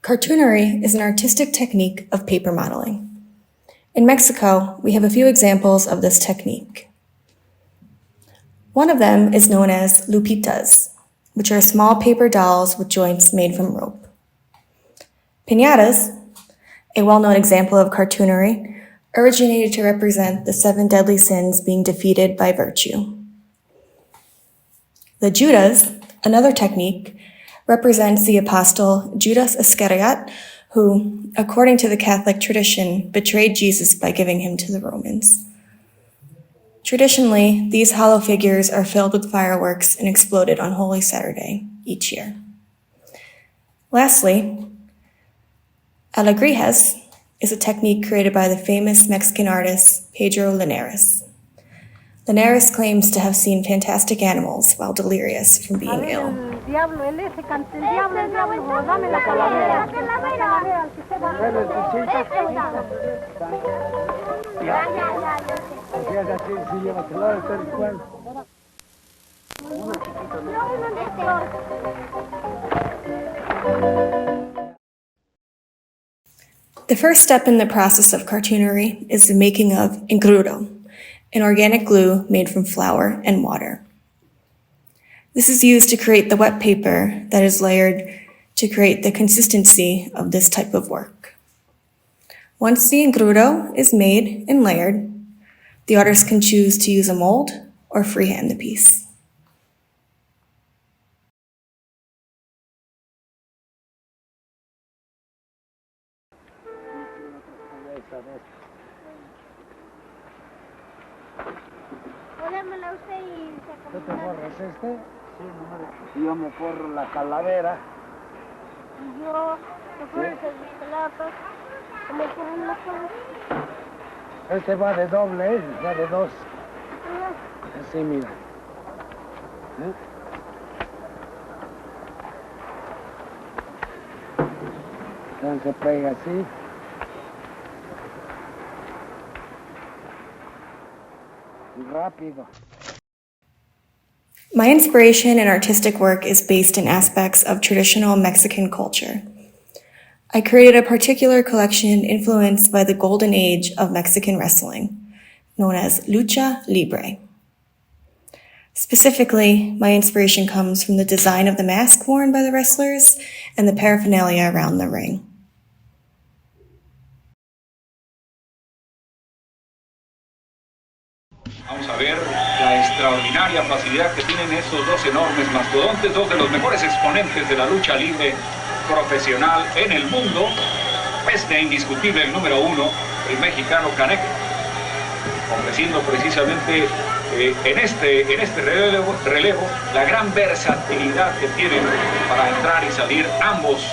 Cartoonery is an artistic technique of paper modeling. In Mexico, we have a few examples of this technique. One of them is known as lupitas, which are small paper dolls with joints made from rope. Piñatas, a well-known example of cartoonery, originated to represent the 7 deadly sins being defeated by virtue. The Judas, another technique, represents the apostle Judas Iscariot, who, according to the Catholic tradition, betrayed Jesus by giving him to the Romans. Traditionally, these hollow figures are filled with fireworks and exploded on Holy Saturday each year. Lastly, alegrías is a technique created by the famous Mexican artist Pedro Linares. Linares claims to have seen fantastic animals while delirious from being ill. The first step in the process of cartoonery is the making of engrudo, an organic glue made from flour and water. This is used to create the wet paper that is layered to create the consistency of this type of work. Once the engrudo is made and layered, the artist can choose to use a mold or freehand the piece. ¿Tú te forras este? Sí, y yo me forro la calavera. Y yo me forro las palapas. Me forro la cabeza. Este va de doble, va de 2. Así, mira. Entonces se pega así. Rápido. My inspiration in artistic work is based in aspects of traditional Mexican culture. I created a particular collection influenced by the golden age of Mexican wrestling, known as lucha libre. Specifically, my inspiration comes from the design of the mask worn by the wrestlers and the paraphernalia around the ring. Vamos a ver la extraordinaria facilidad que tienen estos dos enormes mastodontes, dos de los mejores exponentes de la lucha libre profesional en el mundo. Este indiscutible, el número 1, el mexicano Canek, ofreciendo precisamente en este relevo la gran versatilidad que tienen para entrar y salir ambos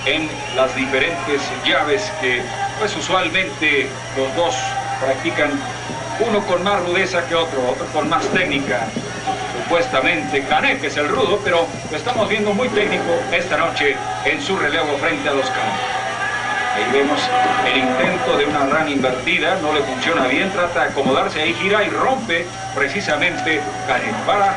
en las diferentes llaves que pues usualmente los dos practican, uno con más rudeza que otro con más técnica. Supuestamente Canek es el rudo, pero lo estamos viendo muy técnico esta noche en su relevo frente a los Canek. Ahí vemos el intento de una rana invertida, no le funciona bien, trata de acomodarse, ahí gira y rompe precisamente Canek para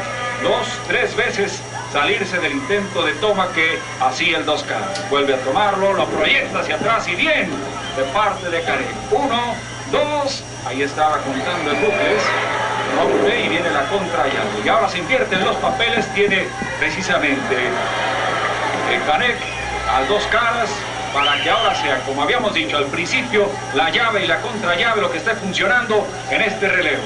2-3 veces salirse del intento de toma que hacía el 2K. Vuelve a tomarlo, lo proyecta hacia atrás y bien de parte de Canek. 1, 2, ahí estaba contando en bucles, rompe y viene la contra llave. Y ahora se invierten los papeles, tiene precisamente Canek a 2 caras, para que ahora sea, como habíamos dicho al principio, la llave y la contrallave lo que está funcionando en este relevo.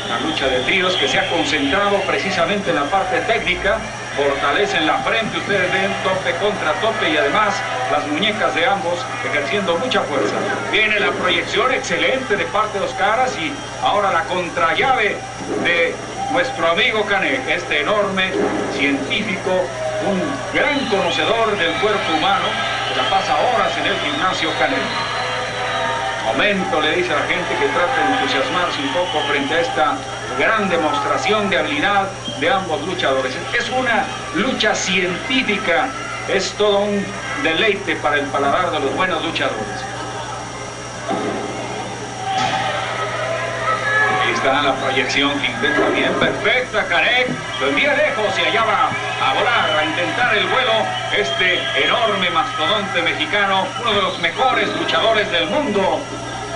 Una lucha de tríos que se ha concentrado precisamente en la parte técnica, fortalecen la frente, ustedes ven, tope contra tope y además las muñecas de ambos ejerciendo mucha fuerza. Viene la proyección excelente de parte de los caras y ahora la contrallave de nuestro amigo Canek, este enorme científico, un gran conocedor del cuerpo humano, que la pasa horas en el gimnasio Canek. Momento, le dice a la gente que trata de entusiasmarse un poco frente a esta gran demostración de habilidad de ambos luchadores. Es una lucha científica, es todo un deleite para el paladar de los buenos luchadores. Ahí está la proyección que intenta bien, perfecta Canek, lo envía lejos y allá va a volar, a intentar el vuelo este enorme mastodonte mexicano, uno de los mejores luchadores del mundo.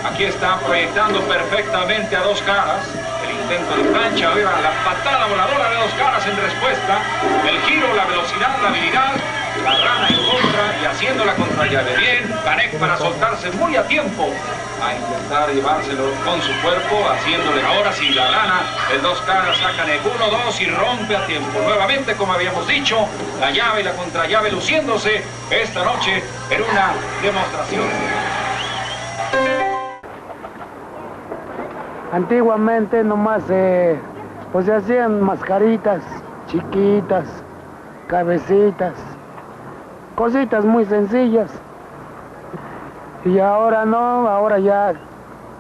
Aquí está proyectando perfectamente a Dos Caras. El intento de plancha, vea la patada voladora de Dos Caras en respuesta. El giro, la velocidad, la habilidad. La rana en contra y haciendo la contrallave. Bien, Canek para soltarse muy a tiempo. A intentar llevárselo con su cuerpo, haciéndole ahora sí la rana. El Dos Caras saca Canek 1, 2 y rompe a tiempo. Nuevamente, como habíamos dicho, la llave y la contrallave luciéndose esta noche en una demostración. Antiguamente nomás pues se hacían mascaritas chiquitas, cabecitas, cositas muy sencillas. Y ahora no, ahora ya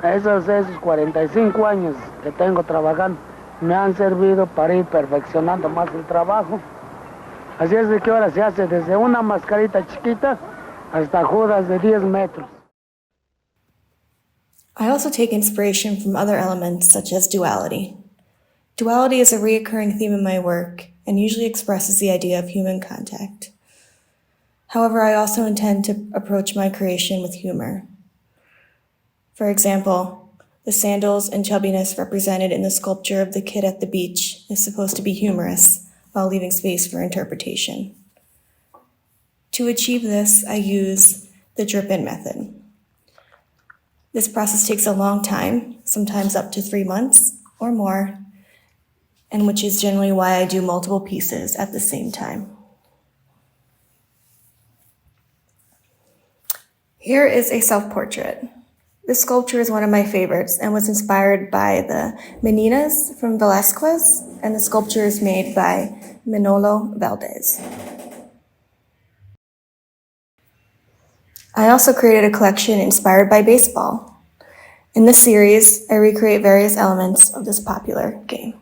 esos 45 años que tengo trabajando me han servido para ir perfeccionando más el trabajo. Así es de que ahora se hace desde una mascarita chiquita hasta judas de 10 metros. I also take inspiration from other elements such as duality. Duality is a recurring theme in my work and usually expresses the idea of human contact. However, I also intend to approach my creation with humor. For example, the sandals and chubbiness represented in the sculpture of the kid at the beach is supposed to be humorous while leaving space for interpretation. To achieve this, I use the drip-in method. This process takes a long time, sometimes up to 3 months or more, and which is generally why I do multiple pieces at the same time. Here is a self-portrait. This sculpture is one of my favorites and was inspired by the Meninas from Velázquez, and the sculpture is made by Manolo Valdez. I also created a collection inspired by baseball. In this series, I recreate various elements of this popular game.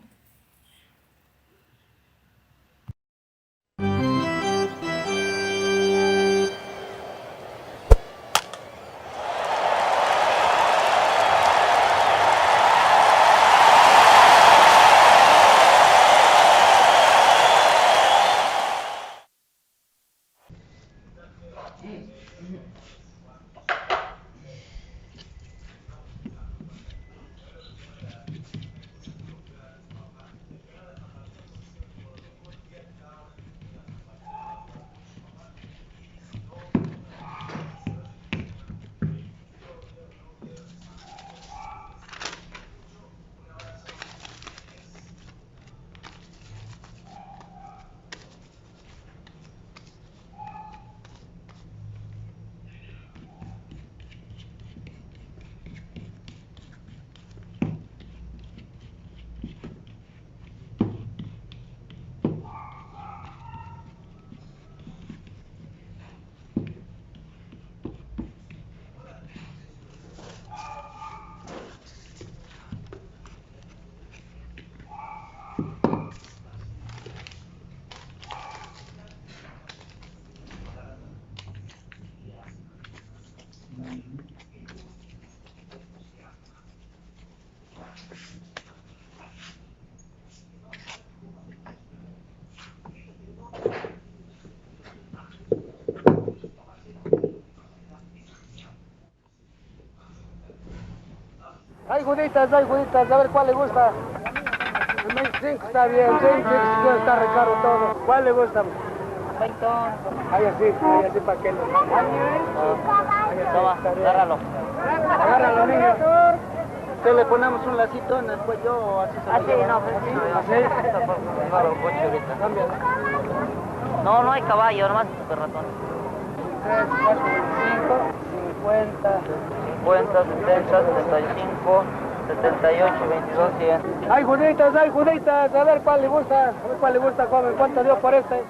Hay juditas, a ver cuál le gusta. El 25 está bien, sí, está recaro todo. ¿Cuál le gusta? Ahí así para que lo... Toma, agárralo. Agárralo, niño. ¿Te le ponemos un lacito en el cuello o así se lo lleva? No, no hay caballo, nomás super ratón. 3, 4, 25, 50. 50, 70, 75, 78, 22, 100. Hay juditas, a ver cuál le gusta, joven, ¿cuánto dio por este?